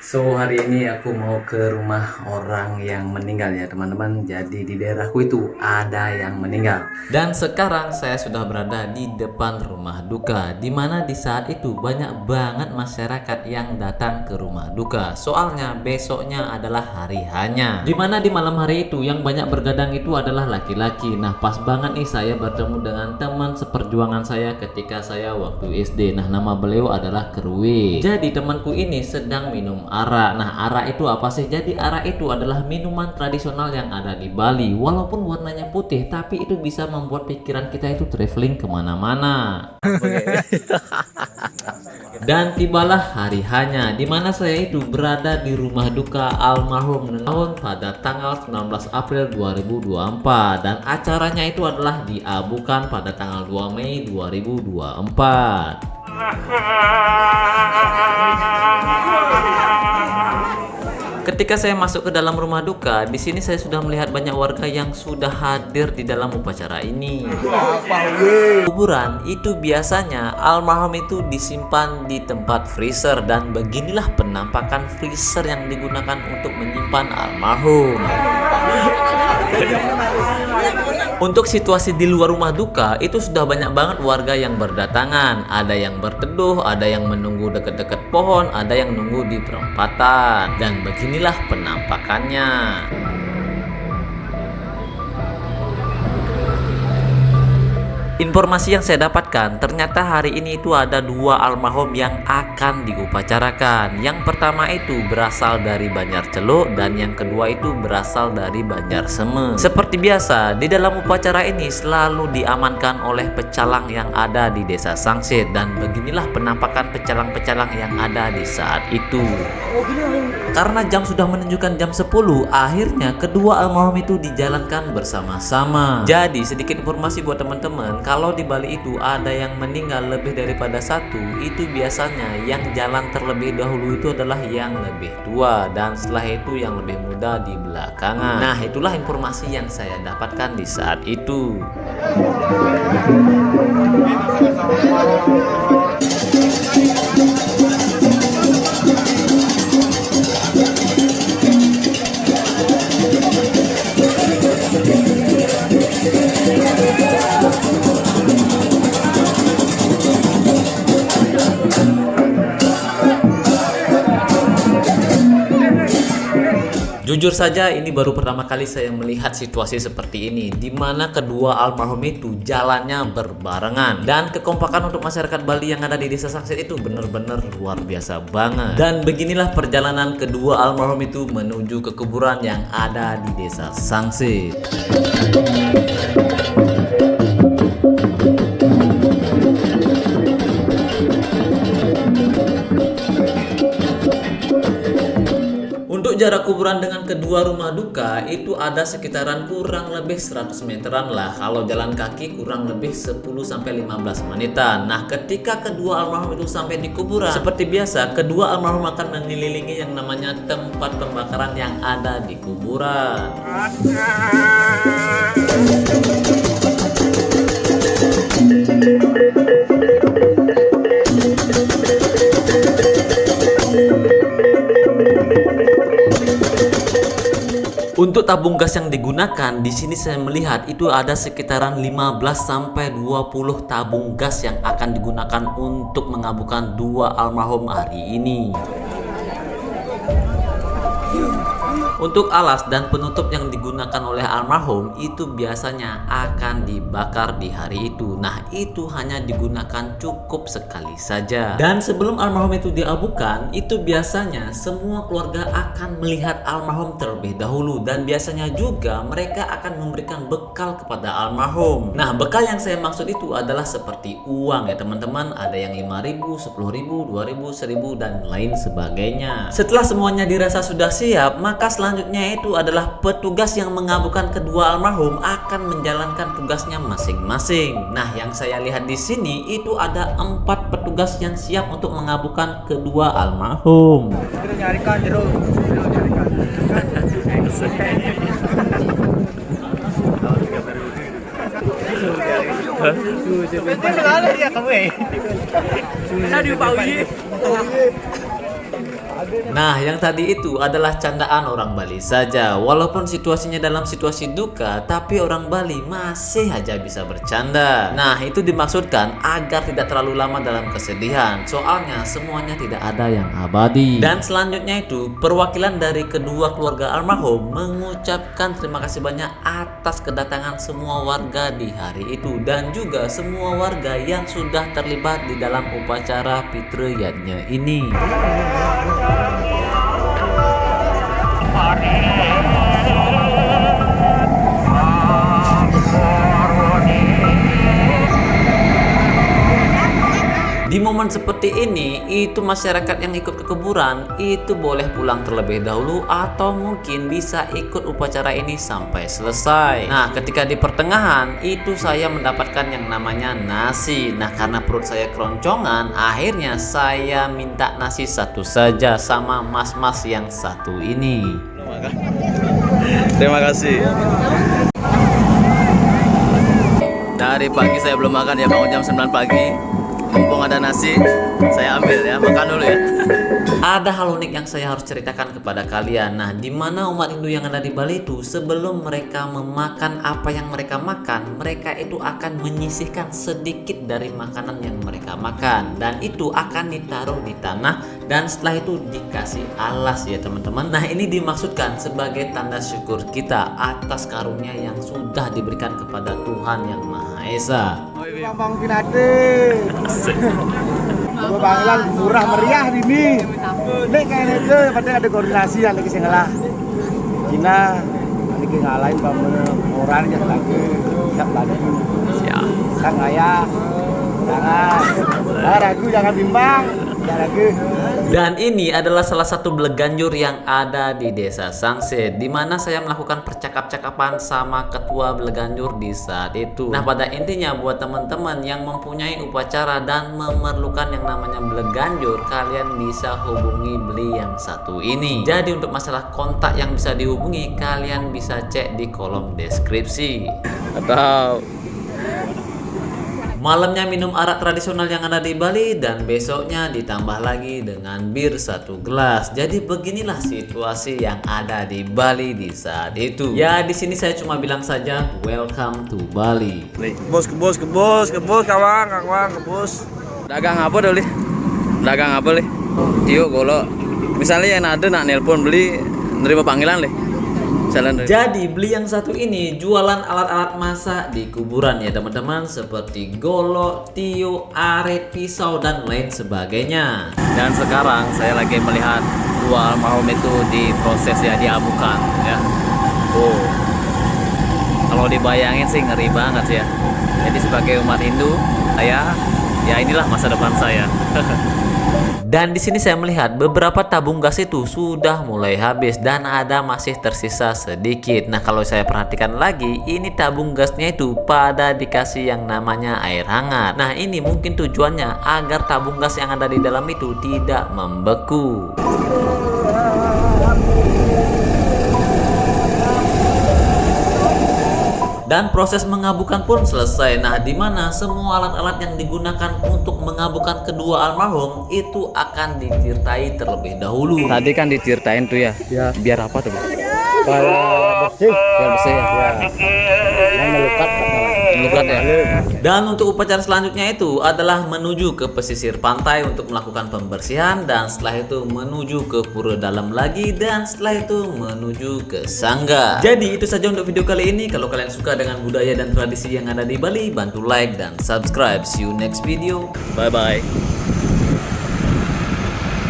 So hari ini aku mau ke rumah orang yang meninggal ya teman-teman. Jadi di daerahku itu ada yang meninggal. Dan sekarang saya sudah berada di depan rumah duka, dimana di saat itu banyak banget masyarakat yang datang ke rumah duka. Soalnya besoknya adalah hari hanya, dimana di malam hari itu yang banyak bergadang itu adalah laki-laki. Nah pas banget nih saya bertemu dengan teman seperjuangan saya ketika saya waktu SD. Nah nama beliau adalah Kerwe. Jadi temanku ini sedang minum arak. Nah arak itu apa sih? Jadi arak itu adalah minuman tradisional yang ada di Bali. Walaupun warnanya putih, tapi itu bisa membuat pikiran kita itu traveling kemana-mana. Dan tibalah hari hanya, dimana saya itu berada di rumah duka almarhum Nengawan pada tanggal 19 April 2024. Dan acaranya itu adalah diabukan pada tanggal 2 Mei 2024. Ketika saya masuk ke dalam rumah duka, di sini saya sudah melihat banyak warga yang sudah hadir di dalam upacara ini. Kuburan itu biasanya almarhum itu disimpan di tempat freezer, dan beginilah penampakan freezer yang digunakan untuk menyimpan almarhum. Untuk situasi di luar rumah duka itu sudah banyak banget warga yang berdatangan. Ada yang berteduh, ada yang menunggu dekat-dekat pohon, ada yang nunggu di perempatan. Dan beginilah penampakannya. Informasi yang saya dapatkan, ternyata hari ini itu ada dua almarhum yang akan diupacarakan. Yang pertama itu berasal dari Banjarceluk, dan yang kedua itu berasal dari Banjarseme. Seperti biasa, di dalam upacara ini selalu diamankan oleh pecalang yang ada di Desa Sangsit. Dan beginilah penampakan pecalang-pecalang yang ada di saat itu. Karena jam sudah menunjukkan jam 10, akhirnya kedua almarhum itu dijalankan bersama-sama. Jadi sedikit informasi buat teman-teman, kalau di Bali itu ada yang meninggal lebih daripada satu, itu biasanya yang jalan terlebih dahulu itu adalah yang lebih tua, dan setelah itu yang lebih muda di belakangan. Nah itulah informasi yang saya dapatkan di saat itu. Jujur saja ini baru pertama kali saya melihat situasi seperti ini, di mana kedua almarhum itu jalannya berbarengan, dan kekompakan untuk masyarakat Bali yang ada di Desa Sangsit itu benar-benar luar biasa banget. Dan beginilah perjalanan kedua almarhum itu menuju ke kuburan yang ada di Desa Sangsit. Jarak kuburan dengan kedua rumah duka itu ada sekitaran kurang lebih 100 meteran lah. Kalau jalan kaki kurang lebih 10-15 menitan. Nah ketika kedua almarhum itu sampai di kuburan, seperti biasa kedua almarhum akan mengelilingi yang namanya tempat pembakaran yang ada di kuburan. Untuk tabung gas yang digunakan di sini saya melihat itu ada sekitaran 15-20 tabung gas yang akan digunakan untuk mengabukan dua almarhum hari ini. Untuk alas dan penutup yang digunakan oleh almarhum itu biasanya akan dibakar di hari itu. Nah itu hanya digunakan cukup sekali saja. Dan sebelum almarhum itu diabukan, itu biasanya semua keluarga akan melihat almarhum terlebih dahulu. Dan biasanya juga mereka akan memberikan bekal kepada almarhum. Nah bekal yang saya maksud itu adalah seperti uang ya teman-teman. Ada yang 5.000, 10.000, 2.000, 1.000 dan lain sebagainya. Setelah semuanya dirasa sudah siap, maka selanjutnya itu adalah petugas yang mengabukan kedua almarhum akan menjalankan tugasnya masing-masing. Nah, yang saya lihat di sini itu ada 4 petugas yang siap untuk mengabukan kedua almarhum. Nah, yang tadi itu adalah candaan orang Bali saja. Walaupun situasinya dalam situasi duka, tapi orang Bali masih aja bisa bercanda. Nah, itu dimaksudkan agar tidak terlalu lama dalam kesedihan. Soalnya semuanya tidak ada yang abadi. Dan selanjutnya itu, perwakilan dari kedua keluarga almarhum mengucapkan terima kasih banyak atas kedatangan semua warga di hari itu dan juga semua warga yang sudah terlibat di dalam upacara fitriyatnya ini. Di momen seperti ini, itu masyarakat yang ikut ke kuburan itu boleh pulang terlebih dahulu atau mungkin bisa ikut upacara ini sampai selesai. Nah, ketika di pertengahan itu saya mendapatkan yang namanya nasi. Nah, karena perut saya keroncongan, akhirnya saya minta nasi satu saja sama mas-mas yang satu ini. Terima kasih. Dari pagi saya belum makan ya, bangun jam 9 pagi. Mumpung ada nasi, saya ambil ya, makan dulu ya. Ada hal unik yang saya harus ceritakan kepada kalian. Nah, di mana umat Hindu yang ada di Bali itu sebelum mereka memakan apa yang mereka makan, mereka itu akan menyisihkan sedikit dari makanan yang mereka makan dan itu akan ditaruh di tanah dan setelah itu dikasih alas ya teman-teman. Nah, ini dimaksudkan sebagai tanda syukur kita atas karunia yang sudah diberikan kepada Tuhan yang Maha Esa. Bang Pinate. Panggilan murah meriah ini. Nek kayaknya itu penting ada koordinasi yang lagi singalah. Cina lagi ngalahin orang yang lagi siap lagi. Siap. Sang ayah. Jangan ragu, jangan bimbang. Dan ini adalah salah satu Bleganjur yang ada di Desa Sangse, di mana saya melakukan percakap-cakapan sama ketua Bleganjur di saat itu. Nah, pada intinya buat teman-teman yang mempunyai upacara dan memerlukan yang namanya Bleganjur, kalian bisa hubungi beli yang satu ini. Jadi untuk masalah kontak yang bisa dihubungi, kalian bisa cek di kolom deskripsi. Atau malamnya minum arak tradisional yang ada di Bali dan besoknya ditambah lagi dengan bir satu gelas. Jadi beginilah situasi yang ada di Bali di saat itu. Ya, di sini saya cuma bilang saja welcome to Bali. kebus kawan, kebus. Dagang apa dulu? Dagang apa lih? Tio golo. Misalnya yang ada nak nelpon beli nerima panggilan lih. Jadi beli yang satu ini jualan alat-alat masak di kuburan ya teman-teman, seperti golok, tio, aret, pisau dan lain sebagainya. Dan sekarang saya lagi melihat dua almarhum itu diproses ya, diabukan ya. Oh, kalau dibayangin sih ngeri banget ya. Jadi sebagai umat Hindu, saya ya inilah masa depan saya. Dan di sini saya melihat beberapa tabung gas itu sudah mulai habis dan ada masih tersisa sedikit. Nah, kalau saya perhatikan lagi, ini tabung gasnya itu pada dikasih yang namanya air hangat. Nah, ini mungkin tujuannya agar tabung gas yang ada di dalam itu tidak membeku. Dan proses mengabukan pun selesai. Nah, di mana semua alat-alat yang digunakan untuk mengabukan kedua almarhum itu akan ditirtai terlebih dahulu. Tadi kan ditirtain tuh ya. Ya. Biar apa tuh? Biar bersih. Biar bersih ya. Yang melukat Ya. Dan untuk upacara selanjutnya itu adalah menuju ke pesisir pantai untuk melakukan pembersihan, dan setelah itu menuju ke pura dalam lagi, dan setelah itu menuju ke sangga. Jadi itu saja untuk video kali ini. Kalau kalian suka dengan budaya dan tradisi yang ada di Bali, bantu like dan subscribe. See you next video. Bye bye.